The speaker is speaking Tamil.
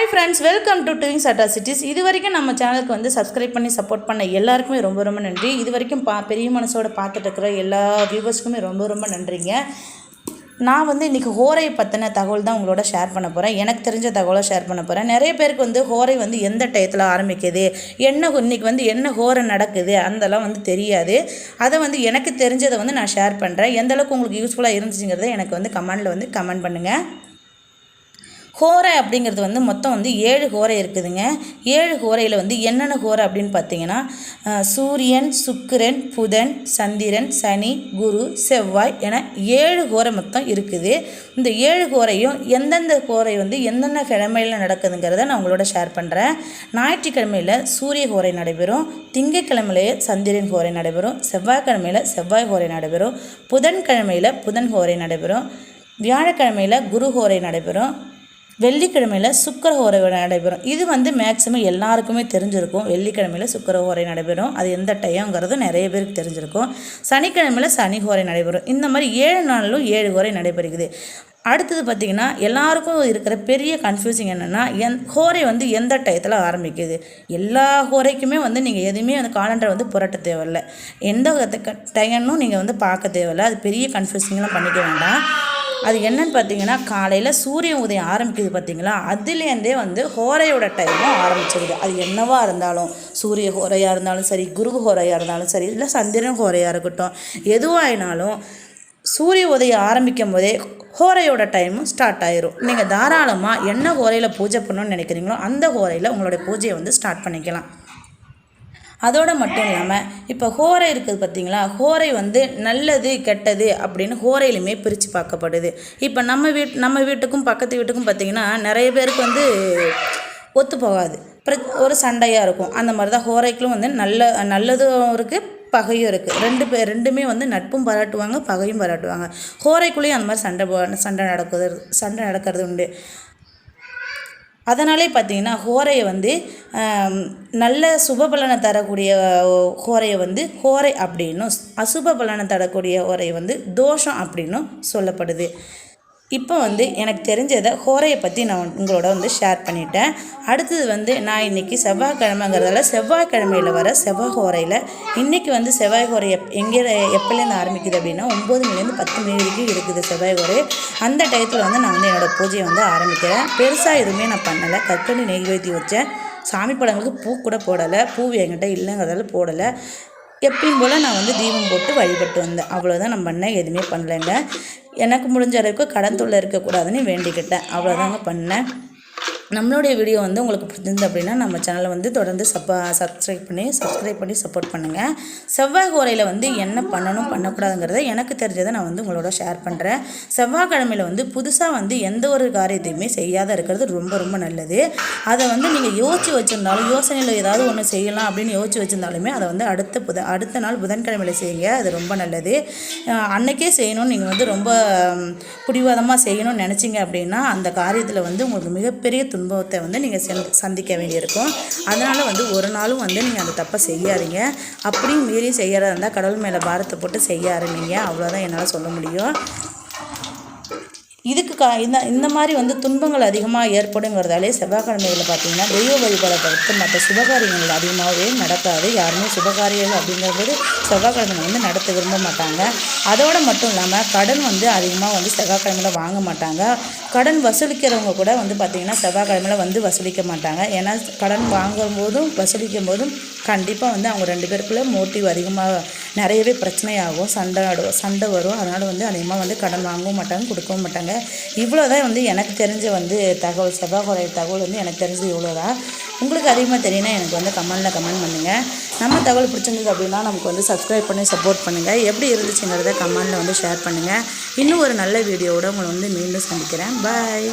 Hi friends, welcome to twigs atrocities. இது வரைக்கும் நம்ம சேனலுக்கு வந்து சப்ஸ்கிரைப் பண்ணி சப்போர்ட் பண்ண எல்லாருக்குமே ரொம்ப ரொம்ப நன்றி. இது வரைக்கும் பெரிய மனசோட பார்த்துட்டு இருக்கிற எல்லா வியூவர்ஸ்க்குமே ரொம்ப ரொம்ப நன்றிங்க. நான் வந்து இன்றைக்கி ஹோரை பற்றின தகவல் தான் உங்களோட ஷேர் பண்ண போகிறேன். எனக்கு தெரிஞ்ச தகவலை ஷேர் பண்ண போகிறேன். நிறைய பேருக்கு வந்து ஹோரை வந்து எந்த டயத்தில் ஆரம்பிக்குது, இன்றைக்கி வந்து என்ன ஹோரை நடக்குது அதெல்லாம் வந்து தெரியாது. அதை வந்து எனக்கு தெரிஞ்சதை வந்து நான் ஷேர் பண்ணுறேன். எந்தளவுக்கு உங்களுக்கு யூஸ்ஃபுல்லாக இருந்துச்சுங்கிறத எனக்கு வந்து கமெண்டில் வந்து கமெண்ட் பண்ணுங்கள். ஹோரை அப்படிங்கிறது வந்து மொத்தம் வந்து 7 ஹோரை இருக்குதுங்க. 7 ஹோரையில் வந்து என்னென்ன ஹோரை அப்படின்னு பார்த்தீங்கன்னா, சூரியன், சுக்கிரன், புதன், சந்திரன், சனி, குரு, செவ்வாய் என 7 ஹோரை மொத்தம் இருக்குது. இந்த 7 ஹோரையும் எந்தெந்த ஹோரை வந்து எந்தெந்த கிழமையில் நடக்குதுங்கிறத நான் உங்களோட ஷேர் பண்ணுறேன். ஞாயிற்றுக்கிழமையில் சூரிய ஹோரை நடைபெறும், திங்கட்கிழமையிலேயே சந்திரன் ஹோரை நடைபெறும், செவ்வாய்க்கிழமையில் செவ்வாய் ஹோரை நடைபெறும், புதன்கிழமையில் புதன் ஹோரை நடைபெறும், வியாழக்கிழமையில் குரு ஹோரை நடைபெறும், வெள்ளிக்கிழமையில் சுக்கிர ஹோரை நடைபெறும். இது வந்து மேக்ஸிமம் எல்லாருக்குமே தெரிஞ்சிருக்கும். வெள்ளிக்கிழமையில் சுக்கிர ஹோரை நடைபெறும். அது எந்த டைம்ங்கிறது நிறைய பேருக்கு தெரிஞ்சிருக்கும். சனிக்கிழமையில் சனி ஹோரை நடைபெறும். இந்த மாதிரி 7 நாளிலும் 7 ஹோரை நடைபெறுகிறது. அடுத்தது பார்த்திங்கன்னா, எல்லாருக்கும் இருக்கிற பெரிய கன்ஃபியூசிங் என்னென்னா, ஹோரை வந்து எந்த டயத்தில் ஆரம்பிக்குது. எல்லா ஹோரைக்குமே வந்து நீங்கள் எதுவுமே அந்த காலண்டரை வந்து புரட்ட தேவையில்லை. எந்த டைம்னும் நீங்கள் வந்து பார்க்க தேவையில்லை. அது பெரிய கன்ஃபியூசிங்லாம் பண்ணிக்க வேண்டாம். அது என்னன்னு பார்த்தீங்கன்னா, காலையில் சூரிய உதயம் ஆரம்பிக்குது பார்த்தீங்களா, அதுலேருந்தே வந்து ஹோரையோட டைமும் ஆரம்பிச்சிருது. அது என்னவாக இருந்தாலும், சூரிய ஹோரையாக இருந்தாலும் சரி, குரு ஹோரையாக இருந்தாலும் சரி, இல்லை சந்திரன் ஹோரையாக இருக்கட்டும், எதுவாகினாலும் சூரிய உதயம் ஆரம்பிக்கும் போதே ஹோரையோட டைமும் ஸ்டார்ட் ஆயிரும். நீங்கள் தாராளமாக என்ன ஹோரையில் பூஜை பண்ணணும்னு நினைக்கிறீங்களோ அந்த ஹோரையில் உங்களுடைய பூஜையை வந்து ஸ்டார்ட் பண்ணிக்கலாம். அதோடு மட்டும் இல்லாமல் இப்போ ஹோரை இருக்குது பார்த்திங்களா, ஹோரை வந்து நல்லது கெட்டது அப்படின்னு ஹோரையிலுமே பிரித்து பார்க்கப்படுது. இப்போ நம்ம வீட்டுக்கும் பக்கத்து வீட்டுக்கும் பார்த்திங்கன்னா நிறைய பேருக்கு வந்து ஒத்து போகாது, ஒரு சண்டையாக இருக்கும். அந்த மாதிரி தான் ஹோரைக்கும் வந்து நல்லதும் இருக்குது, பகையும் இருக்குது. ரெண்டுமே வந்து நட்பும் பாராட்டுவாங்க, பகையும் பாராட்டுவாங்க. ஹோரைக்குள்ளேயும் அந்த மாதிரி சண்டை நடக்கிறது உண்டு. அதனாலே பார்த்திங்கன்னா ஹோரையை வந்து நல்ல சுப பலனை தரக்கூடிய ஹோரையை வந்து ஹோரை அப்படின்னும், அசுப பலனை தரக்கூடிய ஹோரையை வந்து தோஷம் அப்படின்னும் சொல்லப்படுது. இப்போ வந்து எனக்கு தெரிஞ்சதை ஹோரையை பற்றி நான் உங்களோட வந்து ஷேர் பண்ணிட்டேன். அடுத்தது வந்து நான் இன்றைக்கி செவ்வாய்க்கிழமைங்கிறதால செவ்வாய்க்கிழமையில் வர செவ்வாய் ஹோரையில் இன்றைக்கி வந்து செவ்வாய் ஹோரை எப்போலேருந்து ஆரம்பிக்குது அப்படின்னா 9 மணிலேருந்து 10 மணி வரைக்கும் இருக்குது செவ்வாய் ஹோரை. அந்த டயத்தில் வந்து நான் வந்து என்னோடய பூஜையை வந்து ஆரம்பிக்கிறேன். பெருசாக எதுவுமே நான் பண்ணலை. கற்கண்டு நெய்வேத்தி வச்சேன். சாமி படங்களுக்கு பூ கூட போடலை. பூ என்கிட்ட இல்லைங்கிறதால போடலை. எப்பயும் போல் நான் வந்து தீபம் போட்டு வழிபட்டு வந்தேன். அவ்வளோதான் நான் பண்ணேன். எதுவுமே பண்ணலைங்க. எனக்கு முடிஞ்ச அளவுக்கு கடன் தொல்லை இருக்கக்கூடாதுன்னு வேண்டிக்கிட்டேன். அவ்வளோதாங்க பண்ணேன். நம்மளுடைய வீடியோ வந்து உங்களுக்கு பிடிச்சிருந்து அப்படின்னா நம்ம சேனலை வந்து தொடர்ந்து சப்ஸ்கிரைப் பண்ணி சப்போர்ட் பண்ணுங்கள். செவ்வாய் ஹோரையில் வந்து என்ன பண்ணணும் பண்ணக்கூடாதுங்கிறத எனக்கு தெரிஞ்சதை நான் வந்து உங்களோட ஷேர் பண்ணுறேன். செவ்வாய்க்கிழமையில் வந்து புதுசாக வந்து எந்த ஒரு காரியத்தையுமே செய்யாத இருக்கிறது ரொம்ப ரொம்ப நல்லது. அதை வந்து நீங்கள் யோசித்து வச்சுருந்தாலும், யோசனையில் ஏதாவது ஒன்று செய்யலாம் அப்படின்னு யோசித்து வச்சுருந்தாலுமே அதை வந்து அடுத்த நாள் புதன்கிழமையில் செய்யுங்க. அது ரொம்ப நல்லது. அன்றைக்கே செய்யணும்னு நீங்கள் வந்து ரொம்ப பிடிவாதமாக செய்யணும்னு நினச்சிங்க அப்படின்னா அந்த காரியத்தில் வந்து உங்களுக்கு மிகப்பெரிய துன்பத்தை வந்து நீங்கள் சந்திக்க வேண்டியிருக்கும். அதனால் வந்து ஒரு நாளும் வந்து நீங்கள் அந்த தப்பை செய்யாதீங்க. அப்படியும் மீறி செய்யறதா இருந்தால் கடவுள் மேலே பாரத்தை போட்டு செய்ய ஆரம்பிங்க. அவ்வளோதான் என்னால் சொல்ல முடியும். இதுக்கு இந்த மாதிரி வந்து துன்பங்கள் அதிகமாக ஏற்படுங்கிறதாலே செவ்வாய்க்கிழமையில் பார்த்திங்கன்னா தெய்வ வழிபாடை தவிர்த்து மற்ற சுபகாரியங்கள் அதிகமாகவே நடக்காது. யாருமே சுபகாரியங்கள் அப்படிங்கிறது செவ்வாய்க்கிழமை வந்து நடத்த விரும்ப மாட்டாங்க. அதோடு மட்டும் இல்லாமல் கடன் வந்து அதிகமாக வந்து செவ்வாய்க்கிழமையில் வாங்க மாட்டாங்க. கடன் வசூலிக்கிறவங்க கூட வந்து பார்த்திங்கன்னா செவ்வாய்க்கிழமையில் வந்து வசூலிக்க மாட்டாங்க. ஏன்னா கடன் வாங்கும் போதும் வசூலிக்கும் போதும் கண்டிப்பாக வந்து அவங்க 2 பேருக்குள்ளே மோட்டிவ் அதிகமாக நிறையவே பிரச்சனையாகும், சண்டை வரும். அதனால் வந்து அதிகமாக வந்து கடன் வாங்கவும் மாட்டாங்க, கொடுக்கவும் மாட்டாங்க. இவ்வளோதான் வந்து எனக்கு தெரிஞ்ச வந்து தகவல். செவ்வாய் ஹோரை தகவல் வந்து எனக்கு தெரிஞ்சது இவ்வளோதான். உங்களுக்கு அதிகமாக தெரியும்னா எனக்கு வந்து கமெண்ட் பண்ணுங்கள். நம்ம தகவல் பிடிச்சிருந்தது அப்படின்னா நமக்கு வந்து சப்ஸ்கிரைப் பண்ணி சப்போர்ட் பண்ணுங்கள். எப்படி இருந்துச்சுங்கிறத கமெண்டில் வந்து ஷேர் பண்ணுங்கள். இன்னும் ஒரு நல்ல வீடியோவோட உங்களை வந்து மீண்டும் சந்திக்கிறேன். பாய்.